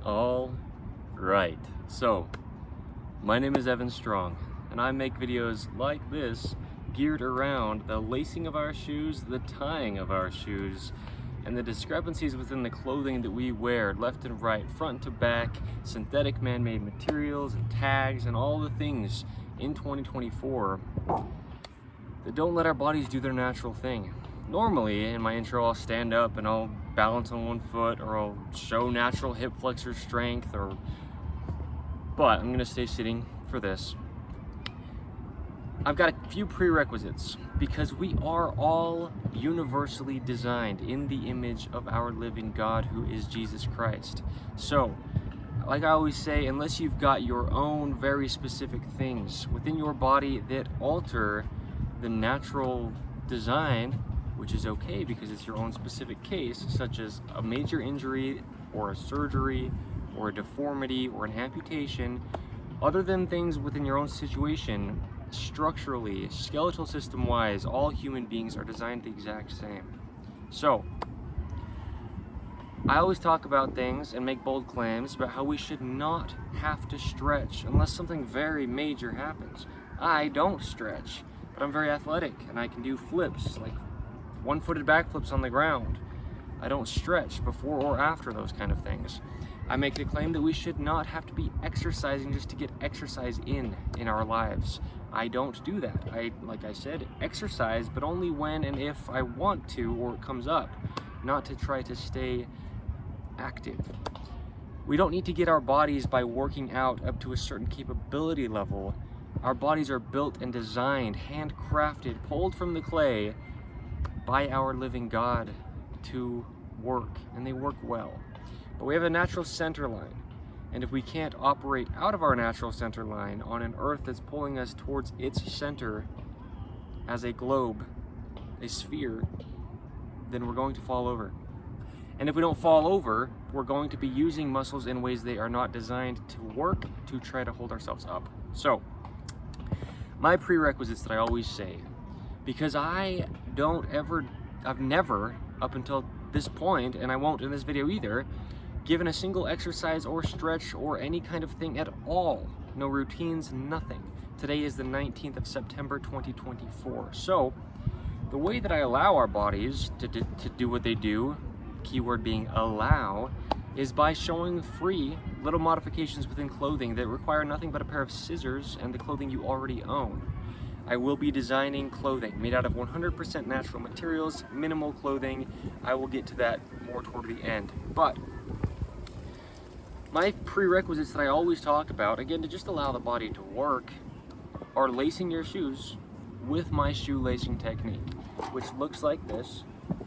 All right, so my name is Evan Strong, and I make videos like this geared around the lacing of our shoes, the tying of our shoes, and the discrepancies within the clothing that we wear, left and right, front to back, synthetic man-made materials and tags, and all the things in 2024 that don't let our bodies do their natural thing. Normally, in my intro, I'll stand up and I'll balance on one foot, or I'll show natural hip flexor strength, but I'm gonna stay sitting for this. I've got a few prerequisites because we are all universally designed in the image of our living God, who is Jesus Christ. So, like I always say, unless you've got your own very specific things within your body that alter the natural design, which is okay because it's your own specific case, such as a major injury or a surgery or a deformity or an amputation, other than things within your own situation, structurally, skeletal system wise, all human beings are designed the exact same. So, I always talk about things and make bold claims about how we should not have to stretch unless something very major happens. I don't stretch, but I'm very athletic and I can do flips, like one-footed backflips on the ground. I don't stretch before or after those kind of things. I make the claim that we should not have to be exercising just to get exercise in our lives. I don't do that. Like I said, exercise, but only when and if I want to or it comes up, not to try to stay active. We don't need to get our bodies by working out up to a certain capability level. Our bodies are built and designed, handcrafted, pulled from the clay by our living God to work, and they work well. But we have a natural center line, and if we can't operate out of our natural center line on an earth that's pulling us towards its center as a globe, a sphere, then we're going to fall over. And if we don't fall over, we're going to be using muscles in ways they are not designed to work to try to hold ourselves up. So, my prerequisites that I always say, because I've never, up until this point, and I won't in this video either, given a single exercise or stretch or any kind of thing at all. No routines, nothing. Today is the 19th of September, 2024. So, the way that I allow our bodies to do what they do, keyword being allow, is by showing free little modifications within clothing that require nothing but a pair of scissors and the clothing you already own. I will be designing clothing made out of 100% natural materials, minimal clothing. I will get to that more toward the end. But my prerequisites that I always talk about, again, to just allow the body to work, are lacing your shoes with my shoelacing technique, which looks like this.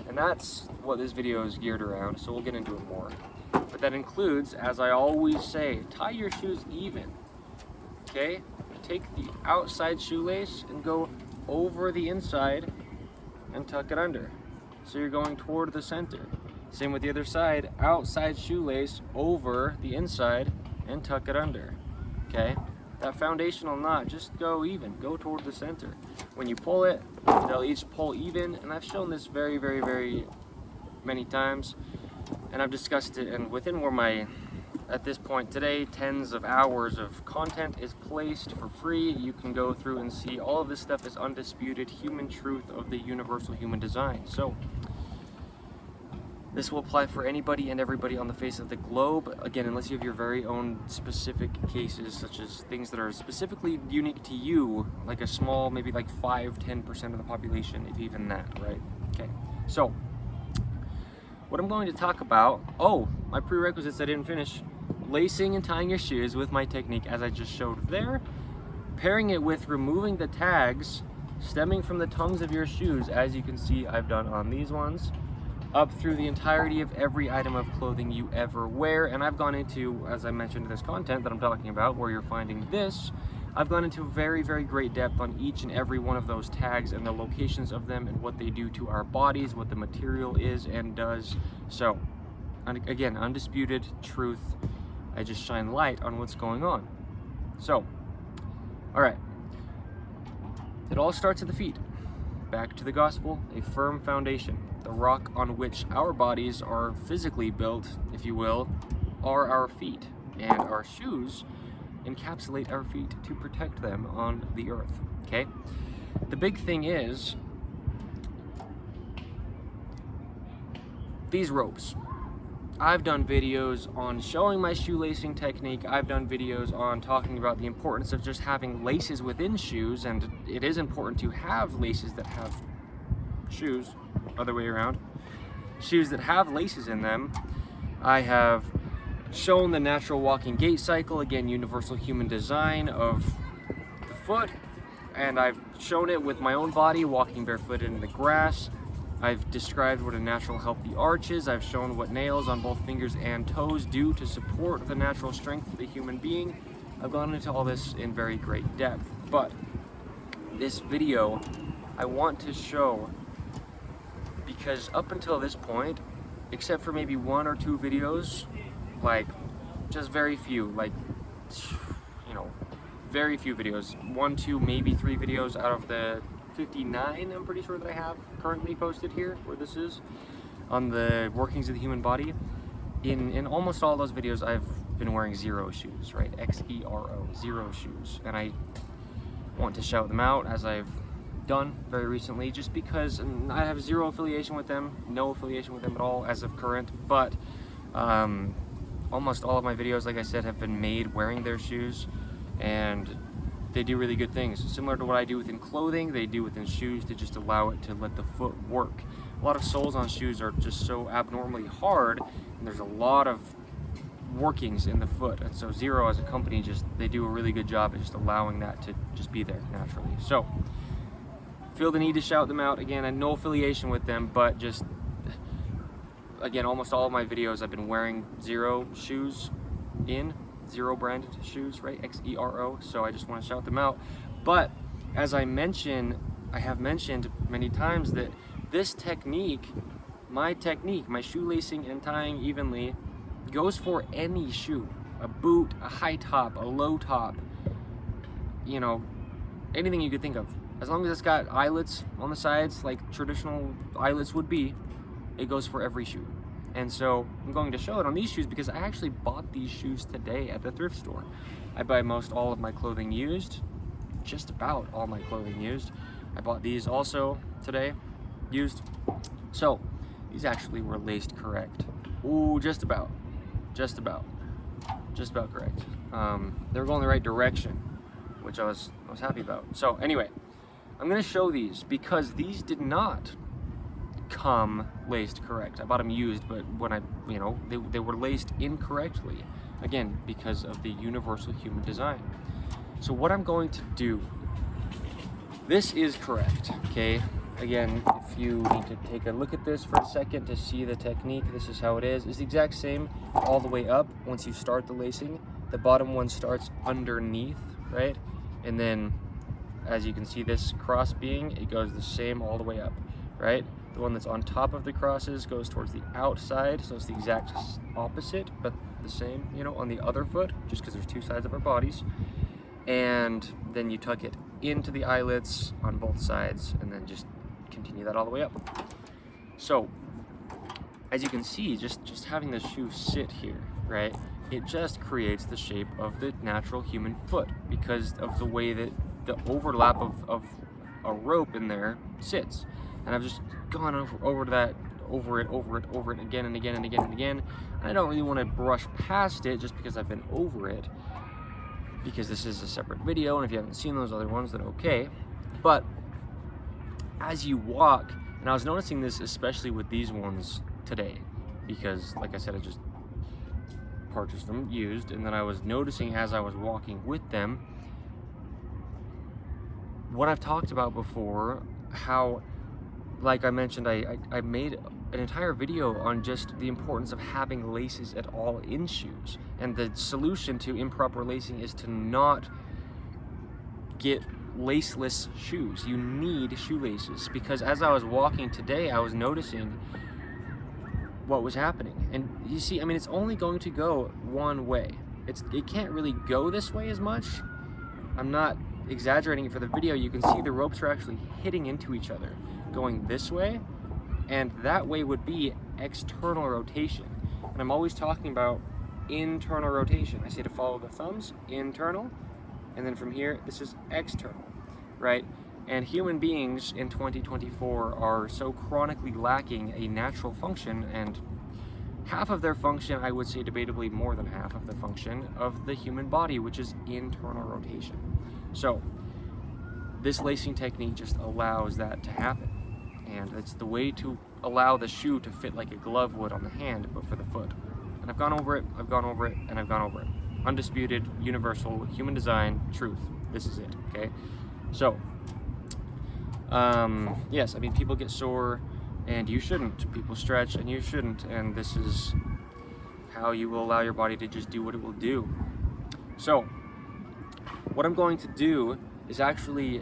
And that's what this video is geared around, so we'll get into it more. But that includes, as I always say, tie your shoes even, okay? Take the outside shoelace and go over the inside and tuck it under. So you're going toward the center. Same with the other side, outside shoelace over the inside and tuck it under, okay? That foundational knot, just go even, go toward the center. When you pull it, they'll each pull even, and I've shown this very, very, very many times, and I've discussed it, and within where my, at this point today, tens of hours of content is placed for free. You can go through and see all of this stuff is undisputed human truth of the universal human design. So, this will apply for anybody and everybody on the face of the globe. Again, unless you have your very own specific cases, such as things that are specifically unique to you, like a small, maybe like 5-10% of the population, if even that, right? Okay, so what I'm going to talk about, my prerequisites I didn't finish. Lacing and tying your shoes with my technique as I just showed there, pairing it with removing the tags stemming from the tongues of your shoes, as you can see I've done on these ones, up through the entirety of every item of clothing you ever wear. And I've gone into, as I mentioned, this content that I'm talking about, where you're finding this, I've gone into very, very great depth on each and every one of those tags and the locations of them and what they do to our bodies, what the material is and does. So, again, undisputed truth. I just shine light on what's going on. So, all right. It all starts at the feet. Back to the gospel, a firm foundation, the rock on which our bodies are physically built, if you will, are our feet, and our shoes encapsulate our feet to protect them on the earth, okay? The big thing is these ropes. I've done videos on showing my shoelacing technique. I've done videos on talking about the importance of just having laces within shoes, and it is important to have laces that have shoes, other way around, shoes that have laces in them. I have shown the natural walking gait cycle, again, universal human design of the foot, and I've shown it with my own body, walking barefooted in the grass. I've described what a natural healthy arch is. I've shown what nails on both fingers and toes do to support the natural strength of the human being. I've gone into all this in very great depth, but this video I want to show because up until this point, except for maybe 1 or 2 videos, like just very few, like, you know, very few videos, 1, 2, maybe 3 videos out of the 59, I'm pretty sure that I have currently posted here, where this is, on the workings of the human body. In almost all those videos, I've been wearing zero shoes, right? X-E-R-O, zero shoes. And I want to shout them out, as I've done very recently, just because I have zero affiliation with them, no affiliation with them at all as of current, but almost all of my videos, like I said, have been made wearing their shoes, and they do really good things. Similar to what I do within clothing, they do within shoes to just allow it to let the foot work. A lot of soles on shoes are just so abnormally hard, and there's a lot of workings in the foot. And so Zero as a company, they do a really good job at just allowing that to just be there naturally. So, feel the need to shout them out. Again, I have no affiliation with them, but just, again, almost all of my videos I've been wearing Zero shoes Zero branded shoes, right? X-E-R-O. So I just want to shout them out. But as I have mentioned many times that this technique, my shoelacing and tying evenly, goes for any shoe. A boot, a high top, a low top, you know, anything you could think of. As long as it's got eyelets on the sides, like traditional eyelets would be, it goes for every shoe. And so I'm going to show it on these shoes because I actually bought these shoes today at the thrift store. I buy most all of my clothing used, just about all my clothing used. I bought these also today, used. So these actually were laced correct. Ooh, just about correct. They were going the right direction, which I was happy about. So anyway, I'm gonna show these because these did not come laced correct. I bought them used, but when they were laced incorrectly, again, because of the universal human design. So what I'm going to do, this is correct, okay? Again, if you need to take a look at this for a second to see the technique, this is how it is. It's the exact same all the way up. Once you start the lacing, the bottom one starts underneath, right? And then, as you can see this cross being, it goes the same all the way up, right? The one that's on top of the crosses goes towards the outside, so it's the exact opposite, but the same, you know, on the other foot, just because there's 2 sides of our bodies. And then you tuck it into the eyelets on both sides, and then just continue that all the way up. So, as you can see, just having the shoe sit here, right, it just creates the shape of the natural human foot because of the way that the overlap of a rope in there sits. And I've just gone over it again and again and again and again. And I don't really want to brush past it just because I've been over it, because this is a separate video, and if you haven't seen those other ones, then okay. But as you walk, and I was noticing this especially with these ones today, because like I said, I just purchased them used, and then I was noticing as I was walking with them, what I've talked about before, how, like I mentioned, I made an entire video on just the importance of having laces at all in shoes. And the solution to improper lacing is to not get laceless shoes. You need shoelaces, because as I was walking today, I was noticing what was happening. And you see, I mean, it's only going to go one way. It can't really go this way as much. I'm not exaggerating it for the video. You can see the ropes are actually hitting into each other, going this way, and that way would be external rotation. And I'm always talking about internal rotation. I say to follow the thumbs, internal, and then from here, this is external, right? And human beings in 2024 are so chronically lacking a natural function, and half of their function, I would say debatably more than half of the function of the human body, which is internal rotation. So this lacing technique just allows that to happen. And it's the way to allow the shoe to fit like a glove would on the hand, but for the foot. And I've gone over it, and I've gone over it. Undisputed, universal, human design, truth. This is it, okay? So, yes, I mean, people get sore, and you shouldn't. People stretch, and you shouldn't. And this is how you will allow your body to just do what it will do. So, what I'm going to do is actually,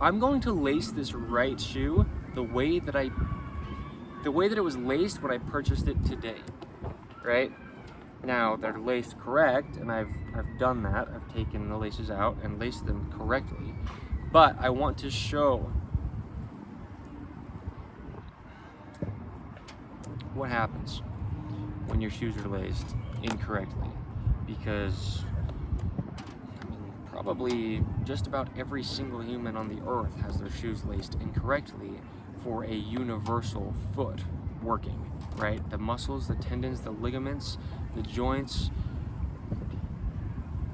I'm going to lace this right shoe the way that it was laced when I purchased it today, right? Now they're laced correct, and I've done that. I've taken the laces out and laced them correctly, but I want to show what happens when your shoes are laced incorrectly, because probably just about every single human on the earth has their shoes laced incorrectly for a universal foot working, right? The muscles, the tendons, the ligaments, the joints,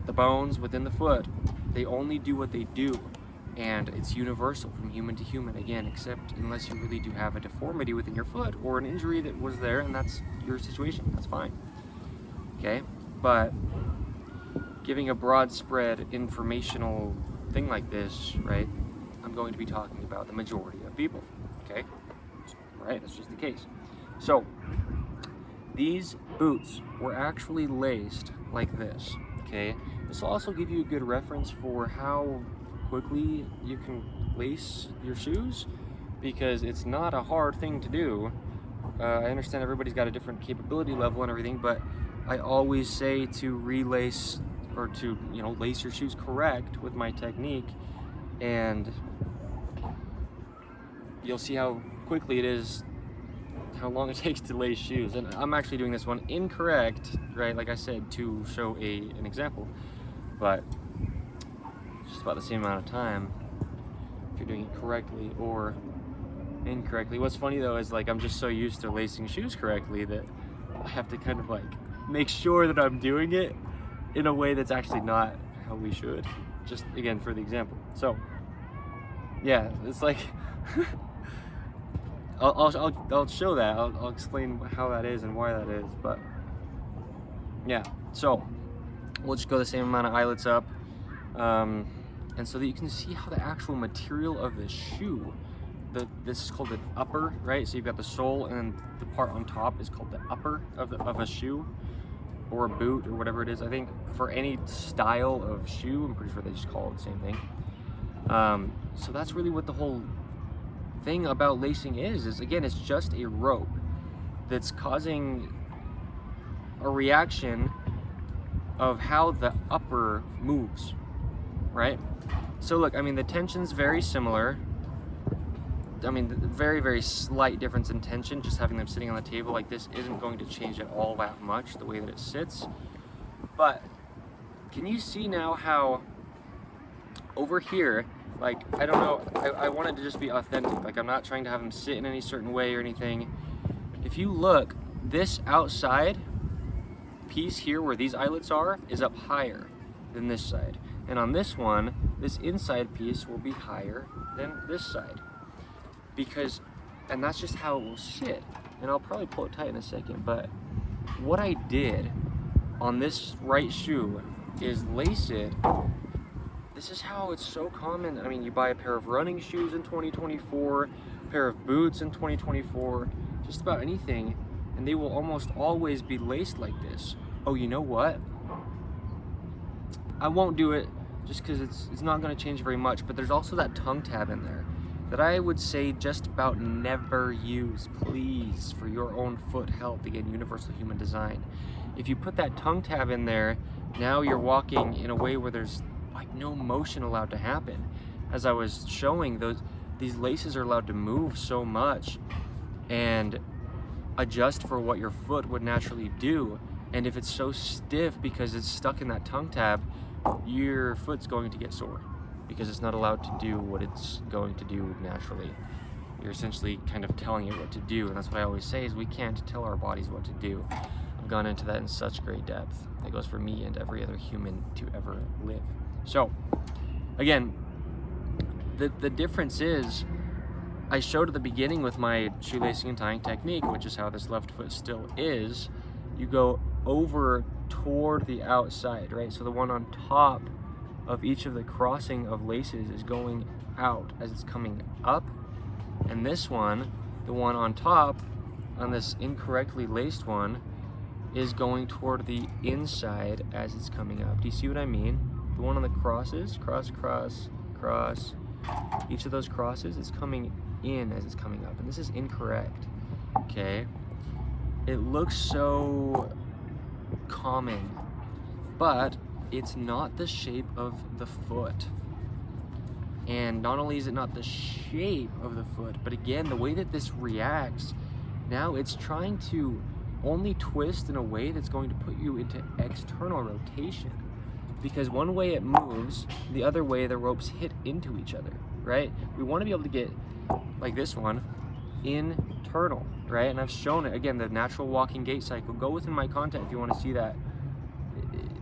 the bones within the foot, they only do what they do. And it's universal from human to human, again, except unless you really do have a deformity within your foot or an injury that was there, and that's your situation, that's fine. Okay, but giving a broad spread informational thing like this, right, I'm going to be talking about the majority of people, okay? Right, that's just the case. So, these boots were actually laced like this, okay? This will also give you a good reference for how quickly you can lace your shoes, because it's not a hard thing to do. I understand everybody's got a different capability level and everything, but I always say to relace or to, you know, lace your shoes correct with my technique, and you'll see how quickly it is, how long it takes to lace shoes. And I'm actually doing this one incorrect, right, like I said, to show an example, but it's just about the same amount of time if you're doing it correctly or incorrectly. What's funny though is, like, I'm just so used to lacing shoes correctly that I have to kind of like make sure that I'm doing it in a way that's actually not how we should, just again for the example. So yeah, it's like I'll show that, I'll explain how that is and why that is, but yeah, so we'll just go the same amount of eyelets up, and so that you can see how the actual material of the shoe, this is called the upper, right? So you've got the sole, and then the part on top is called the upper of a shoe or a boot or whatever it is. I think for any style of shoe, I'm pretty sure they just call it the same thing. So that's really what the whole thing about lacing is again, it's just a rope that's causing a reaction of how the upper moves, right? So look, I mean, the tension's very similar. I mean, very, very slight difference in tension, just having them sitting on the table like this isn't going to change it all that much, the way that it sits. But can you see now how over here, like, I don't know, I want it to just be authentic. Like, I'm not trying to have them sit in any certain way or anything. If you look, this outside piece here where these eyelets are is up higher than this side. And on this one, this inside piece will be higher than this side. Because, and that's just how it will sit. And I'll probably pull it tight in a second, but what I did on this right shoe is lace it. This is how it's so common. I mean, you buy a pair of running shoes in 2024, a pair of boots in 2024, just about anything, and they will almost always be laced like this. Oh, you know what? I won't do it just because it's not going to change very much, but there's also that tongue tab in there that I would say just about never use, please, for your own foot health. Again, universal human design. If you put that tongue tab in there, now you're walking in a way where there's like no motion allowed to happen. As I was showing, these laces are allowed to move so much and adjust for what your foot would naturally do, And if it's so stiff because it's stuck in that tongue tab, your foot's going to get sore because it's not allowed to do what it's going to do naturally. You're essentially kind of telling it what to do, and that's what I always say, is we can't tell our bodies what to do. I've gone into that in such great depth. That goes for me and every other human to ever live. So, again, the difference is, I showed at the beginning with my shoelacing and tying technique, which is how this left foot still is, you go over toward the outside, right? So the one on top of each of the crossing of laces is going out as it's coming up, and this one, the one on top, on this incorrectly laced one, is going toward the inside as it's coming up. Do you see what I mean? The one on the crosses, cross, cross, cross, each of those crosses is coming in as it's coming up, and this is incorrect, okay? It looks so common, but it's not the shape of the foot. And not only is it not the shape of the foot, but again, the way that this reacts, now it's trying to only twist in a way that's going to put you into external rotation. Because one way it moves, the other way the ropes hit into each other, right? We want to be able to get, like this one, internal, right? And I've shown it, again, the natural walking gait cycle. Go within my content if you want to see that.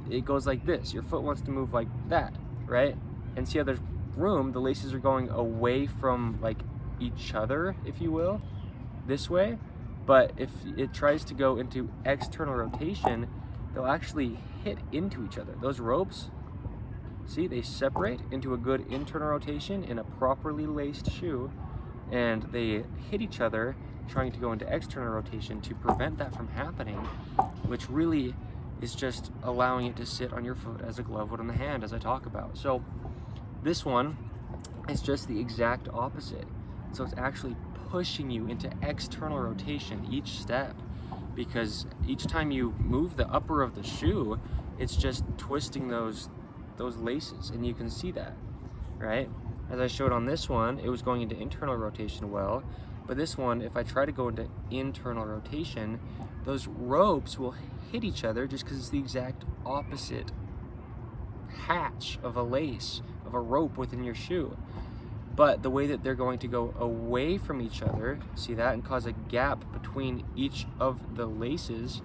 It goes like this. Your foot wants to move like that, right? And see how there's room, the laces are going away from like each other, if you will, this way. But if it tries to go into external rotation, they'll actually hit into each other. Those ropes, see, they separate into a good internal rotation in a properly laced shoe, and they hit each other trying to go into external rotation to prevent that from happening, which really is just allowing it to sit on your foot as a glove would on the hand, as I talk about. So this one is just the exact opposite. So it's actually pushing you into external rotation each step, because each time you move the upper of the shoe, it's just twisting those laces, and you can see that, right? As I showed on this one, it was going into internal rotation well, but this one, if I try to go into internal rotation, those ropes will hit each other just because it's the exact opposite hatch of a lace, of a rope within your shoe. But the way that they're going to go away from each other, see that, and cause a gap between each of the laces,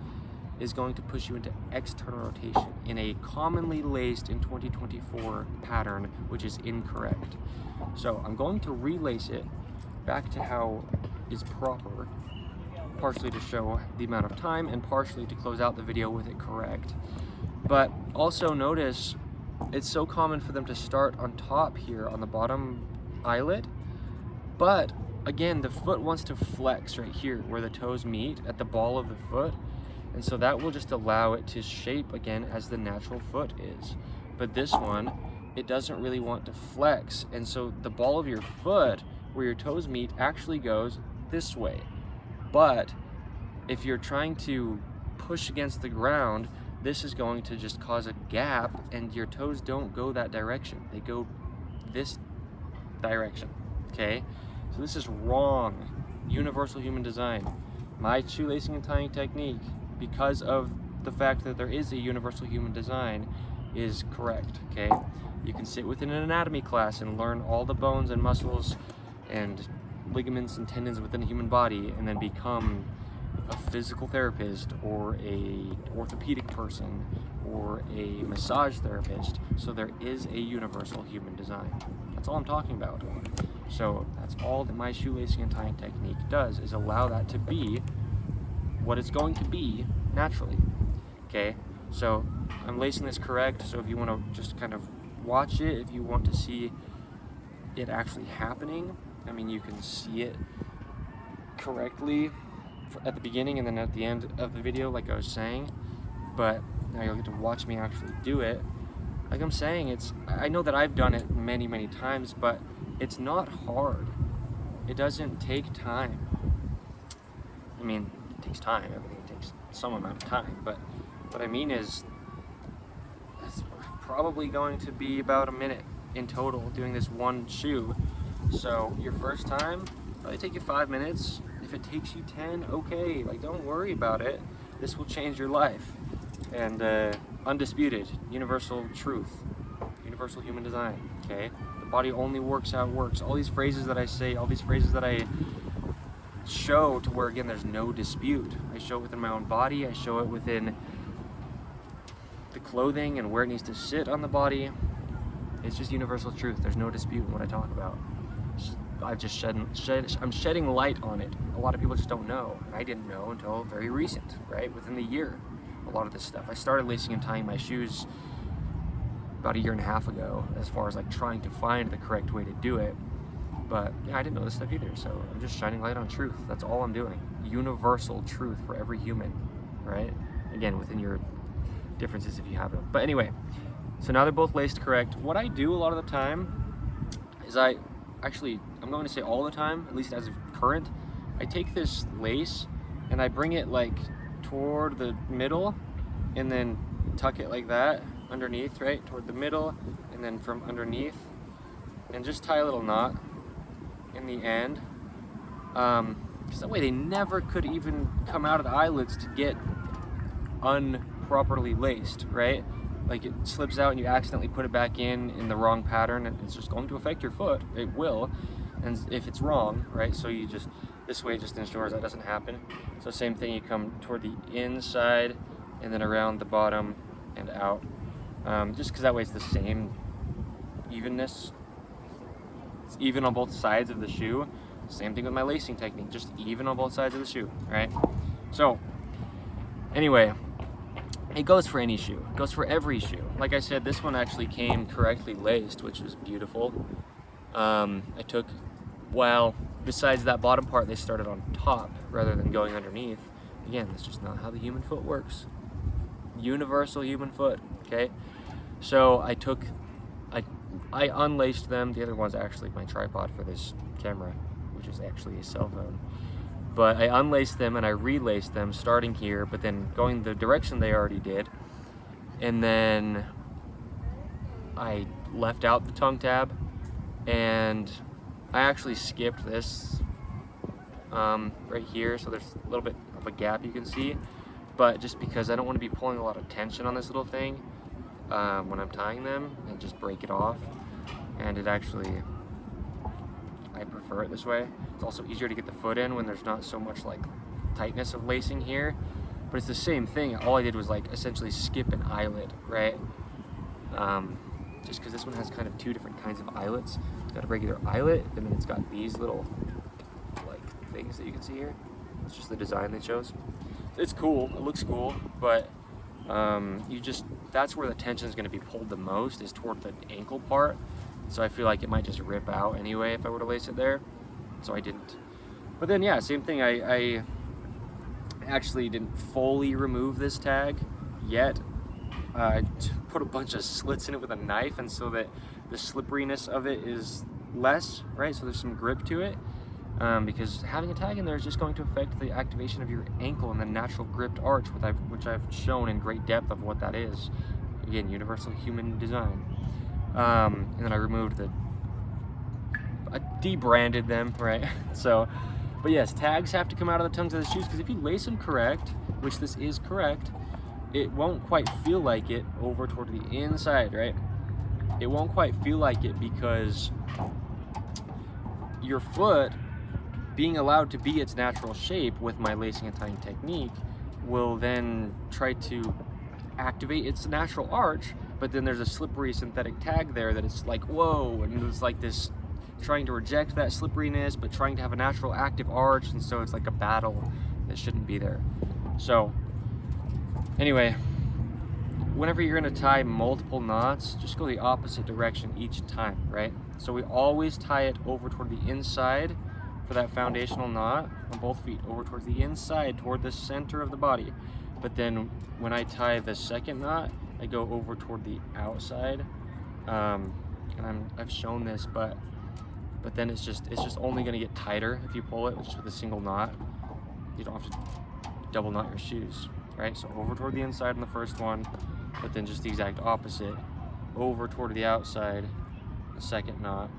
is going to push you into external rotation in a commonly laced in 2024 pattern, which is incorrect. So I'm going to relace it back to how is proper, partially to show the amount of time and partially to close out the video with it correct. But also notice, it's so common for them to start on top here on the bottom eyelet, but again, the foot wants to flex right here where the toes meet at the ball of the foot, and so that will just allow it to shape again as the natural foot is. But this one, it doesn't really want to flex, and so the ball of your foot where your toes meet actually goes this way. But if you're trying to push against the ground, this is going to just cause a gap, and your toes don't go that direction. They go this direction, okay? So this is wrong. Universal human design. My shoelacing and tying technique, because of the fact that there is a universal human design, is correct, okay? You can sit within an anatomy class and learn all the bones and muscles and ligaments and tendons within a human body, and then become a physical therapist or a orthopedic person or a massage therapist. So there is a universal human design. That's all I'm talking about. So that's all that my shoelacing and tying technique does, is allow that to be what it's going to be naturally. Okay, so I'm lacing this correct, so if you want to just kind of watch it, if you want to see it actually happening, I mean, you can see it correctly at the beginning and then at the end of the video, like I was saying, but now you'll get to watch me actually do it. Like I'm saying, I know that I've done it many times, but it's not hard. It doesn't take time. I mean, it takes time. Everything takes some amount of time, but what I mean is it's probably going to be about a minute in total doing this one shoe. So your first time, probably take you 5 minutes. If it takes you 10, okay, like don't worry about it. This will change your life. and undisputed, universal truth, universal human design, okay? The body only works how it works. All these phrases that I say, all these phrases that I show to where, again, there's no dispute. I show it within my own body, I show it within the clothing and where it needs to sit on the body. It's just universal truth. There's no dispute in what I talk about. I'm shedding light on it. A lot of people just don't know. I didn't know until very recent, right? Within the year, a lot of this stuff. I started lacing and tying my shoes about a year and a half ago, as far as like trying to find the correct way to do it. But yeah, I didn't know this stuff either. So I'm just shining light on truth. That's all I'm doing. Universal truth for every human, right? Again, within your differences if you have them. But anyway, so now they're both laced correct. What I do a lot of the time is I'm going to say all the time, at least as of current, I take this lace and I bring it like toward the middle and then tuck it like that underneath, right? Toward the middle, and then from underneath, and just tie a little knot in the end. Because that way they never could even come out of the eyelets to get unproperly laced, right? Like it slips out and you accidentally put it back in the wrong pattern, and it's just going to affect your foot. It will, and if it's wrong, right? So you just, this way it just ensures that doesn't happen. So same thing, you come toward the inside and then around the bottom and out. Just because that way it's the same evenness. It's even on both sides of the shoe. Same thing with my lacing technique, just even on both sides of the shoe, right? So anyway, it goes for any shoe. It goes for every shoe. Like I said, this one actually came correctly laced, which was beautiful. Besides that bottom part, they started on top rather than going underneath. Again, that's just not how the human foot works. Universal human foot, okay? So I unlaced them. The other one's actually my tripod for this camera, which is actually a cell phone. But I unlaced them and I relaced them starting here, but then going the direction they already did. And then I left out the tongue tab, and I actually skipped this right here, so there's a little bit of a gap you can see. But just because I don't want to be pulling a lot of tension on this little thing when I'm tying them, and just break it off. And it actually, I prefer it this way. It's also easier to get the foot in when there's not so much like tightness of lacing here. But it's the same thing. All I did was like essentially skip an eyelet, right? Just because this one has kind of two different kinds of eyelets. It's got a regular eyelet, and then it's got these little like things that you can see here. It's just the design they chose. It's cool, it looks cool, but that's where the tension is going to be pulled the most, is toward the ankle part. So I feel like it might just rip out anyway if I were to lace it there. So I didn't. But then yeah, same thing, I actually didn't fully remove this tag yet. I put a bunch of slits in it with a knife, and so that the slipperiness of it is less, right? So there's some grip to it. Because having a tag in there is just going to affect the activation of your ankle and the natural gripped arch, which I've shown in great depth of what that is. Again, universal human design. And then I removed I debranded them, right? So, but yes, tags have to come out of the tongues of the shoes, because if you lace them correct, which this is correct, it won't quite feel like it over toward the inside, right? It won't quite feel like it because your foot, being allowed to be its natural shape with my lacing and tying technique, will then try to activate its natural arch, but then there's a slippery synthetic tag there that it's like, whoa, and it's like this trying to reject that slipperiness, but trying to have a natural active arch, and so it's like a battle that shouldn't be there. So anyway, whenever you're gonna tie multiple knots, just go the opposite direction each time, right? So we always tie it over toward the inside for that foundational knot on both feet, over towards the inside, toward the center of the body. But then when I tie the second knot, I go over toward the outside. And I've shown this, but then it's just only gonna get tighter if you pull it just with a single knot. You don't have to double knot your shoes, right? So over toward the inside on the first one, but then just the exact opposite, over toward the outside, the second knot.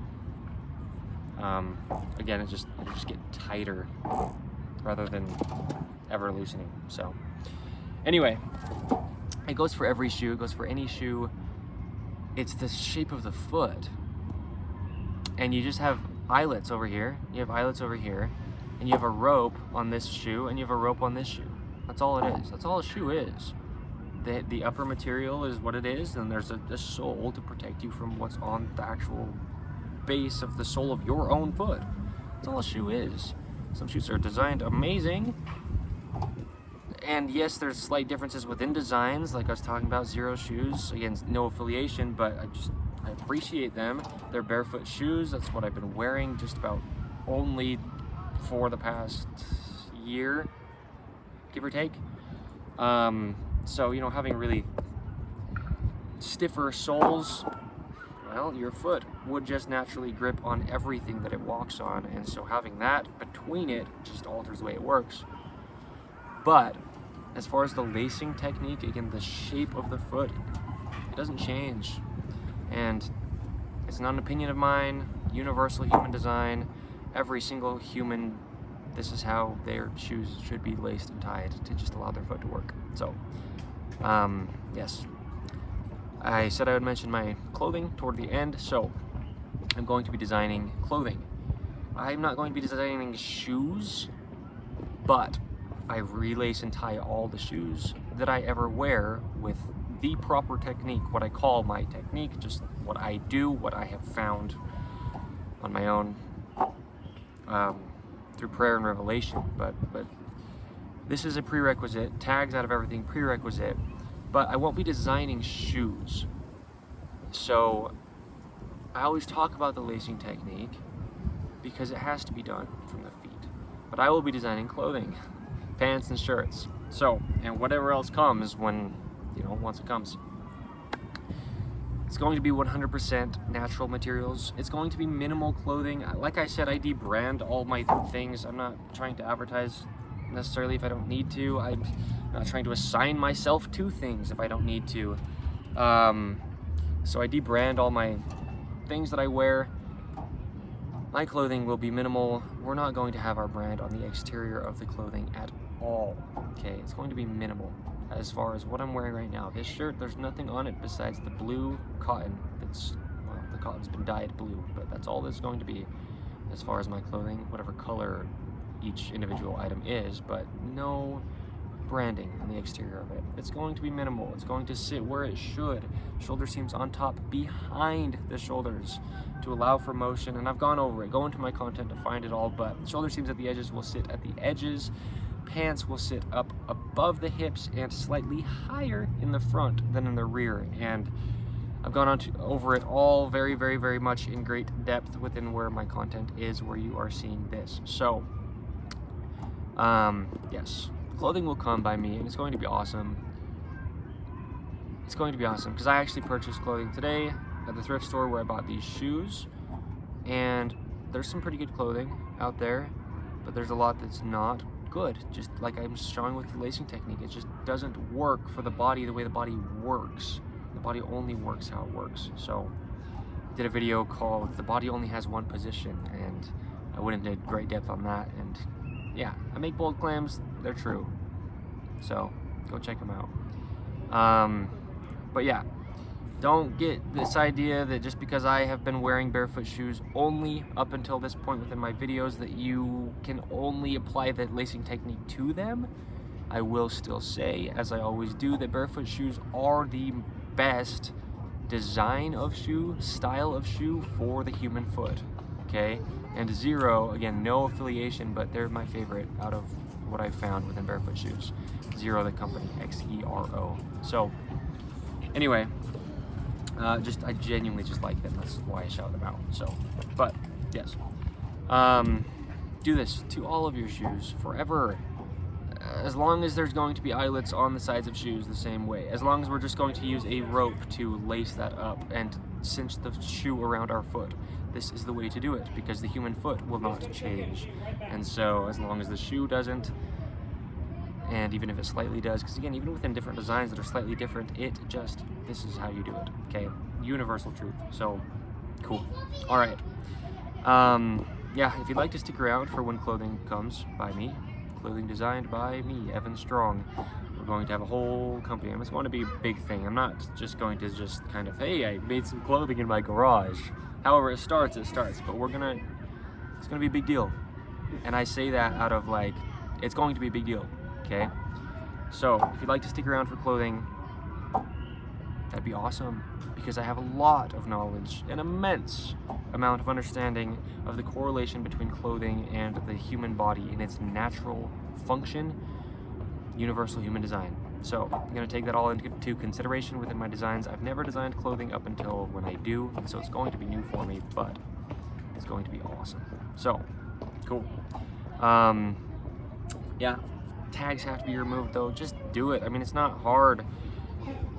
Again, it'll just get tighter rather than ever loosening. So anyway, It goes for every shoe, it goes for any shoe. It's the shape of the foot. And you just have eyelets over here, you have eyelets over here, and you have a rope on this shoe, and you have a rope on this shoe. That's all it is. That's all a shoe is. The upper material is what it is, and there's a sole to protect you from what's on the actual base of the sole of your own foot. That's all a shoe is. Some shoes are designed amazing, and yes, there's slight differences within designs, like I was talking about, Zero shoes. Again, no affiliation, but I appreciate them. They're barefoot shoes. That's what I've been wearing just about only for the past year, give or take. So, you know, having really stiffer soles, well, your foot would just naturally grip on everything that it walks on, and so having that between it just alters the way it works. But as far as the lacing technique, again, the shape of the foot, it doesn't change. And it's not an opinion of mine, universal human design. Every single human, this is how their shoes should be laced and tied to just allow their foot to work. So, yes. I said I would mention my clothing toward the end, so I'm going to be designing clothing. I'm not going to be designing shoes, but I relace and tie all the shoes that I ever wear with the proper technique, what I call my technique, just what I do, what I have found on my own through prayer and revelation. But this is a prerequisite, tags out of everything, prerequisite, but I won't be designing shoes. So I always talk about the lacing technique because it has to be done from the feet, but I will be designing clothing, pants and shirts. So, and whatever else comes when, you know, once it comes. It's going to be 100% natural materials. It's going to be minimal clothing. Like I said, I debrand all my things. I'm not trying to advertise necessarily if I don't need to. I'm not trying to assign myself to things if I don't need to. So I debrand all my things that I wear. My clothing will be minimal. We're not going to have our brand on the exterior of the clothing at all. Okay, it's going to be minimal. As far as what I'm wearing right now, this shirt, there's nothing on it besides the blue cotton. That's, well, the cotton's been dyed blue, but that's all that's going to be as far as my clothing, whatever color each individual item is, but no branding on the exterior of it. It's going to be minimal. It's going to sit where it should. Shoulder seams on top, behind the shoulders to allow for motion, and I've gone over it. Go into my content to find it all, but shoulder seams at the edges will sit at the edges. Pants will sit up above the hips and slightly higher in the front than in the rear, and I've gone over it all very, very, very much in great depth within where my content is, where you are seeing this. So, yes, clothing will come by me, and it's going to be awesome. It's going to be awesome, because I actually purchased clothing today at the thrift store where I bought these shoes, and there's some pretty good clothing out there, but there's a lot that's not good. Just like I'm showing with the lacing technique, it just doesn't work for the body the way the body works. The body only works how it works. So I did a video called "The Body Only Has One Position," and I went into great depth on that, and yeah, I make bold claims, they're true, so go check them out. But yeah, don't get this idea that just because I have been wearing barefoot shoes only up until this point within my videos that you can only apply the lacing technique to them. I will still say, as I always do, that barefoot shoes are the best design of shoe, style of shoe for the human foot, okay? And Zero, again, no affiliation, but they're my favorite out of what I've found within barefoot shoes. Zero, the company, Xero. So, anyway, I genuinely just like them. That's why I shout them out. So, but yes, do this to all of your shoes forever. As long as there's going to be eyelets on the sides of shoes the same way. As long as we're just going to use a rope to lace that up and cinch the shoe around our foot. This is the way to do it, because the human foot will not change. And so as long as the shoe doesn't, and even if it slightly does, because again, even within different designs that are slightly different, this is how you do it, okay? Universal truth. So, cool. All right. Yeah, if you'd like to stick around for when clothing comes by me, clothing designed by me, Evan Strong, We're going to have a whole company. It's going to be a big thing. I'm not just going to just kind of, hey, I made some clothing in my garage. However it starts, but it's gonna be a big deal. And I say that out of like, it's going to be a big deal, okay? So if you'd like to stick around for clothing, that'd be awesome, because I have a lot of knowledge, an immense amount of understanding of the correlation between clothing and the human body in its natural function, universal human design. So I'm going to take that all into consideration within my designs. I've never designed clothing up until when I do, so it's going to be new for me, but it's going to be awesome. So, cool. Yeah, tags have to be removed though. Just do it. I mean, it's not hard.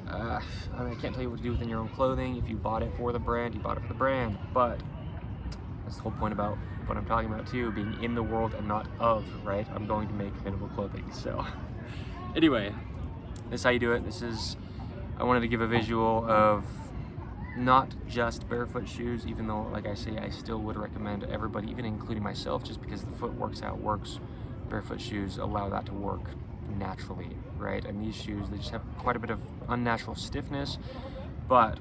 I mean, I can't tell you what to do within your own clothing. If you bought it for the brand, you bought it for the brand. But that's the whole point about what I'm talking about too, being in the world and not of, right? I'm going to make minimal clothing. So anyway, this is how you do it. I wanted to give a visual of not just barefoot shoes, even though, like I say, I still would recommend everybody, even including myself, just because the foot works how it works. Barefoot shoes allow that to work naturally, right? And these shoes, they just have quite a bit of unnatural stiffness, but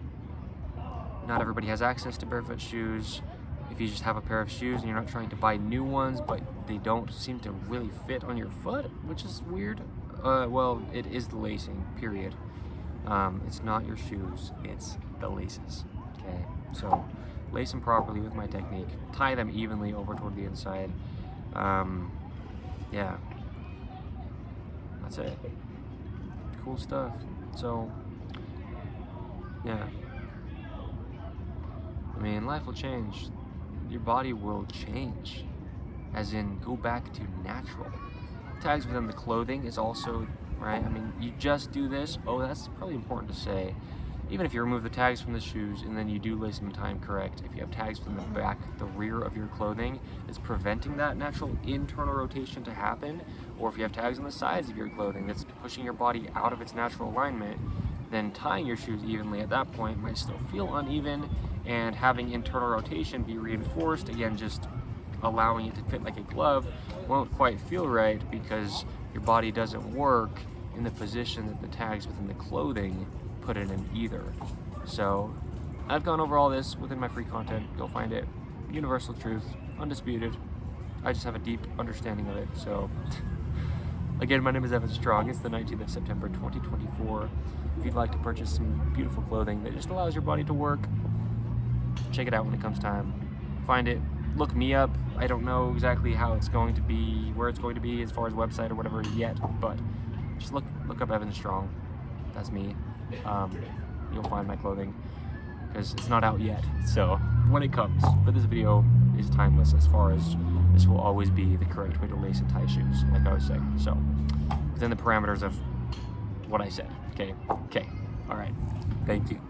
not everybody has access to barefoot shoes. If you just have a pair of shoes and you're not trying to buy new ones, but they don't seem to really fit on your foot, which is weird, well, it is the lacing, period. It's not your shoes, it's the laces, okay? So lace them properly with my technique, tie them evenly over toward the inside. Yeah, that's it. Cool stuff. So yeah, I mean, life will change. Your body will change, as in go back to natural. Tags within the clothing is also, right? I mean, you just do this. Oh, that's probably important to say. Even if you remove the tags from the shoes and then you do lace them and tie them correct, if you have tags from the back, the rear of your clothing, it's preventing that natural internal rotation to happen. Or if you have tags on the sides of your clothing that's pushing your body out of its natural alignment, then tying your shoes evenly at that point might still feel uneven, and having internal rotation be reinforced, again, just allowing it to fit like a glove, won't quite feel right because your body doesn't work in the position that the tags within the clothing put it in either. So I've gone over all this within my free content. Go find it. Universal truth, undisputed. I just have a deep understanding of it. So again, my name is Evan Strong. It's the 19th of September 2024. If you'd like to purchase some beautiful clothing that just allows your body to work, check it out when it comes time. Find it. Look me up. I don't know exactly how it's going to be, where it's going to be as far as website or whatever yet, but just look up Evan Strong. That's me. You'll find my clothing because it's not out yet, so when it comes. But this video is timeless as far as this will always be the correct way to lace and tie shoes, like I was saying. So within the parameters of what I said. Okay. All right. Thank you.